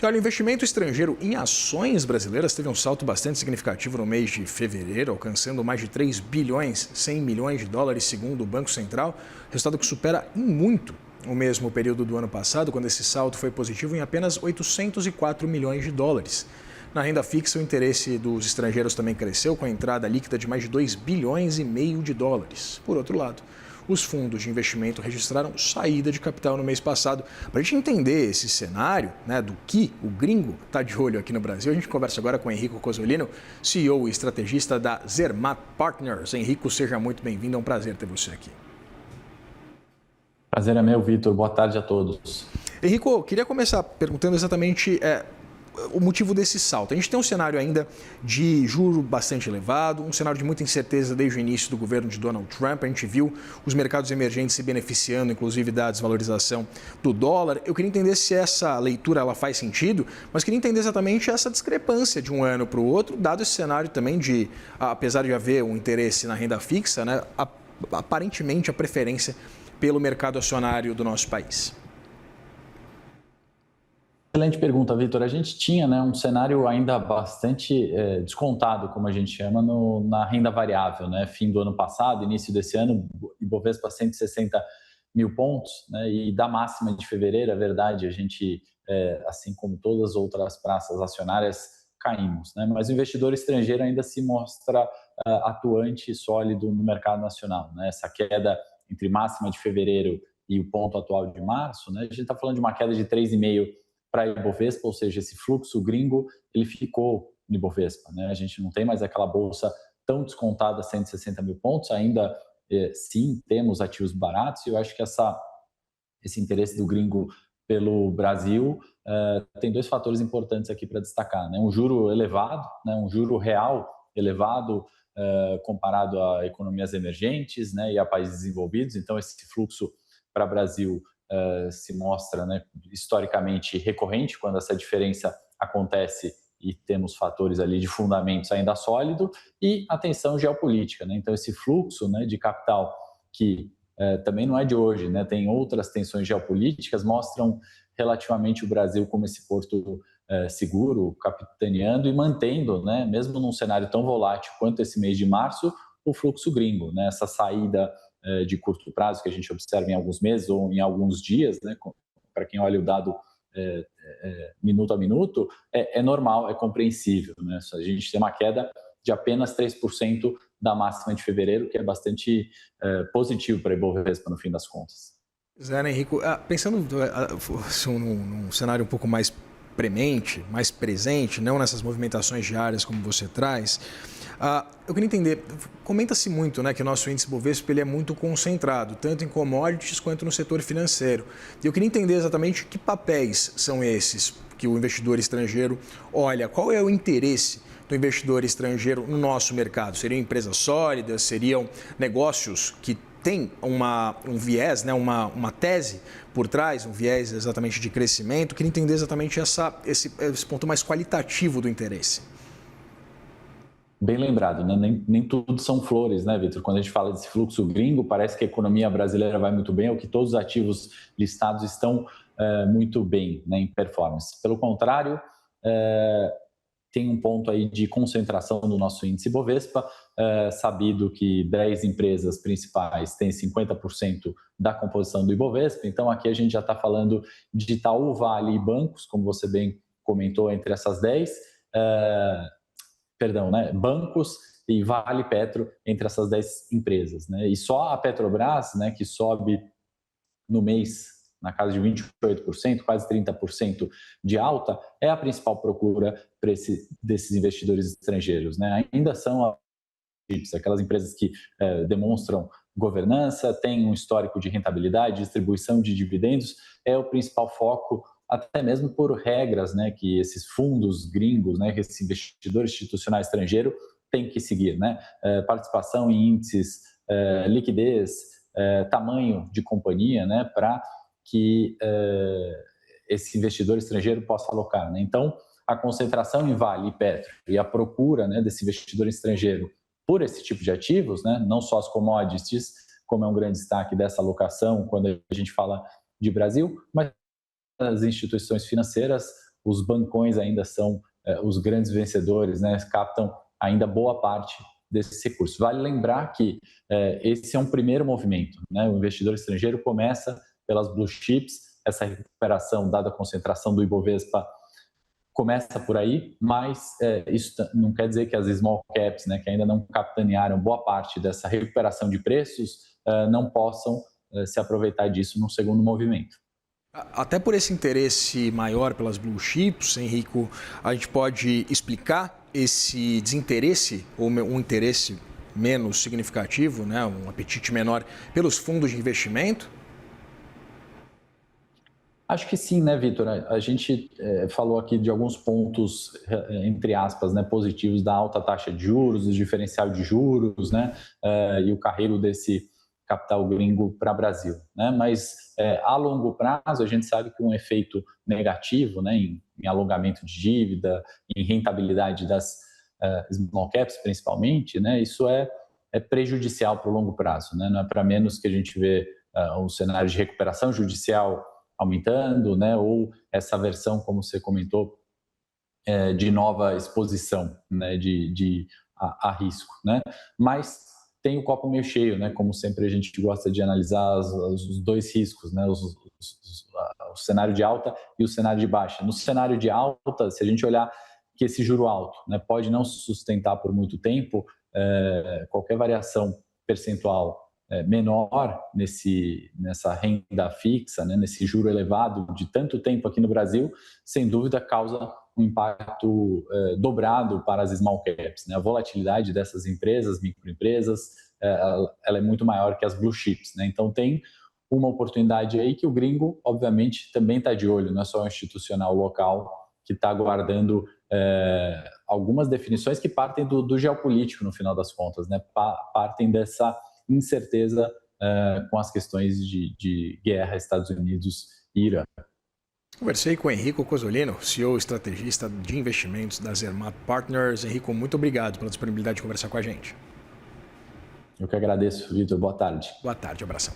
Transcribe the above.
E olha, o investimento estrangeiro em ações brasileiras teve um salto bastante significativo no mês de fevereiro, alcançando mais de 3 bilhões 100 milhões de dólares, segundo o Banco Central, resultado que supera em muito o mesmo período do ano passado, quando esse salto foi positivo em apenas 804 milhões de dólares. Na renda fixa, o interesse dos estrangeiros também cresceu, com a entrada líquida de mais de 2 bilhões e meio de dólares. Por outro lado, os fundos de investimento registraram saída de capital no mês passado. Para a gente entender esse cenário, do que o gringo está de olho aqui no Brasil, a gente conversa agora com Enrico Cozzolino, CEO e estrategista da Zermatt Partners. Enrico, seja muito bem-vindo, é um prazer ter você aqui. Prazer é meu, Vitor. Boa tarde a todos. Enrico, eu queria começar perguntando exatamente o motivo desse salto. A gente tem um cenário ainda de juro bastante elevado, um cenário de muita incerteza desde o início do governo de Donald Trump. A gente viu os mercados emergentes se beneficiando, inclusive, da desvalorização do dólar. Eu queria entender se essa leitura ela faz sentido, mas queria entender exatamente essa discrepância de um ano para o outro, dado esse cenário também de, apesar de haver um interesse na renda fixa, aparentemente a preferência pelo mercado acionário do nosso país. Excelente pergunta, Vitor. A gente tinha um cenário ainda bastante descontado, como a gente chama, na renda variável. Fim do ano passado, início desse ano, Ibovespa 160 mil pontos. E da máxima de fevereiro, é verdade, a gente, assim como todas as outras praças acionárias, caímos. Mas o investidor estrangeiro ainda se mostra atuante e sólido no mercado nacional. Essa queda entre máxima de fevereiro e o ponto atual de março, a gente está falando de uma queda de 3,5% para a Ibovespa, ou seja, esse fluxo gringo, ele ficou no Ibovespa. A gente não tem mais aquela bolsa tão descontada, 160 mil pontos, ainda sim temos ativos baratos, e eu acho que esse interesse do gringo pelo Brasil tem dois fatores importantes aqui para destacar. Um juro elevado, um juro real elevado comparado a economias emergentes e a países desenvolvidos, então esse fluxo para o Brasil se mostra historicamente recorrente quando essa diferença acontece e temos fatores ali de fundamentos ainda sólido e a tensão geopolítica. Então esse fluxo de capital que também não é de hoje, tem outras tensões geopolíticas, mostram relativamente o Brasil como esse porto seguro, capitaneando e mantendo, mesmo num cenário tão volátil quanto esse mês de março, o fluxo gringo, essa saída de curto prazo que a gente observa em alguns meses ou em alguns dias, para quem olha o dado minuto a minuto, é normal, é compreensível. A gente tem uma queda de apenas 3% da máxima de fevereiro, que é bastante positivo para a Ibovespa no fim das contas. Zé, Henrico, pensando num cenário um pouco mais premente, mais presente, não nessas movimentações diárias como você traz, eu queria entender, comenta-se muito que o nosso índice Bovespa ele é muito concentrado, tanto em commodities quanto no setor financeiro. E eu queria entender exatamente que papéis são esses que o investidor estrangeiro olha, qual é o interesse do investidor estrangeiro no nosso mercado? Seriam empresas sólidas, seriam negócios que têm um viés, uma tese por trás, um viés exatamente de crescimento? Eu queria entender exatamente esse ponto mais qualitativo do interesse. Bem lembrado, nem tudo são flores, Vitor? Quando a gente fala desse fluxo gringo, parece que a economia brasileira vai muito bem, ou que todos os ativos listados estão muito bem em performance. Pelo contrário, tem um ponto aí de concentração do nosso índice Bovespa, sabido que 10 empresas principais têm 50% da composição do Ibovespa, então aqui a gente já está falando de Itaú, Vale e bancos, como você bem comentou, entre essas 10, bancos e Vale Petro entre essas 10 empresas. E só a Petrobras, que sobe no mês na casa de 28%, quase 30% de alta, é a principal procura desses investidores estrangeiros. Ainda são aquelas empresas que demonstram governança, têm um histórico de rentabilidade, distribuição de dividendos, é o principal foco, até mesmo por regras que esses fundos gringos, que esse investidor institucional estrangeiro tem que seguir. Participação em índices, liquidez, tamanho de companhia, para que esse investidor estrangeiro possa alocar. Então, a concentração em Vale e Petro e a procura desse investidor estrangeiro por esse tipo de ativos, não só as commodities, como é um grande destaque dessa alocação quando a gente fala de Brasil, mas as instituições financeiras os bancões ainda são os grandes vencedores, né? Captam ainda boa parte desses recursos. Vale lembrar que esse é um primeiro movimento, né? O investidor estrangeiro começa pelas blue chips, essa recuperação, dada a concentração do Ibovespa, começa por aí, mas isso não quer dizer que as small caps, né, que ainda não capitanearam boa parte dessa recuperação de preços, não possam se aproveitar disso num segundo movimento. Até por esse interesse maior pelas blue chips, Henrico, a gente pode explicar esse desinteresse ou um interesse menos significativo, né, um apetite menor pelos fundos de investimento? Acho que sim, né, Vitor? A gente falou aqui de alguns pontos, entre aspas, né, positivos da alta taxa de juros, do diferencial de juros, né, e o carrego desse capital gringo para o Brasil, né? Mas a longo prazo a gente sabe que um efeito negativo, né, em alongamento de dívida, em rentabilidade das small caps principalmente, né, isso é prejudicial para o longo prazo, né? Não é para menos que a gente vê um cenário de recuperação judicial aumentando, né, ou essa versão, como você comentou, de nova exposição, né, a risco, né? Mas tem o copo meio cheio, né? Como sempre a gente gosta de analisar os dois riscos, né? O cenário de alta e o cenário de baixa. No cenário de alta, se a gente olhar que esse juro alto, né, pode não se sustentar por muito tempo, qualquer variação percentual menor nessa renda fixa, né, nesse juro elevado de tanto tempo aqui no Brasil, sem dúvida causa um impacto dobrado para as small caps, né? A volatilidade dessas empresas, microempresas, ela é muito maior que as blue chips, né? Então tem uma oportunidade aí que o gringo, obviamente, também está de olho, não é só o institucional local que está aguardando algumas definições que partem do geopolítico, no final das contas, né? Partem dessa incerteza com as questões de guerra Estados Unidos e Irã. Conversei com o Henrico Cozzolino, CEO estrategista de investimentos da Zermatt Partners. Henrico, muito obrigado pela disponibilidade de conversar com a gente. Eu que agradeço, Vitor. Boa tarde. Boa tarde, abração.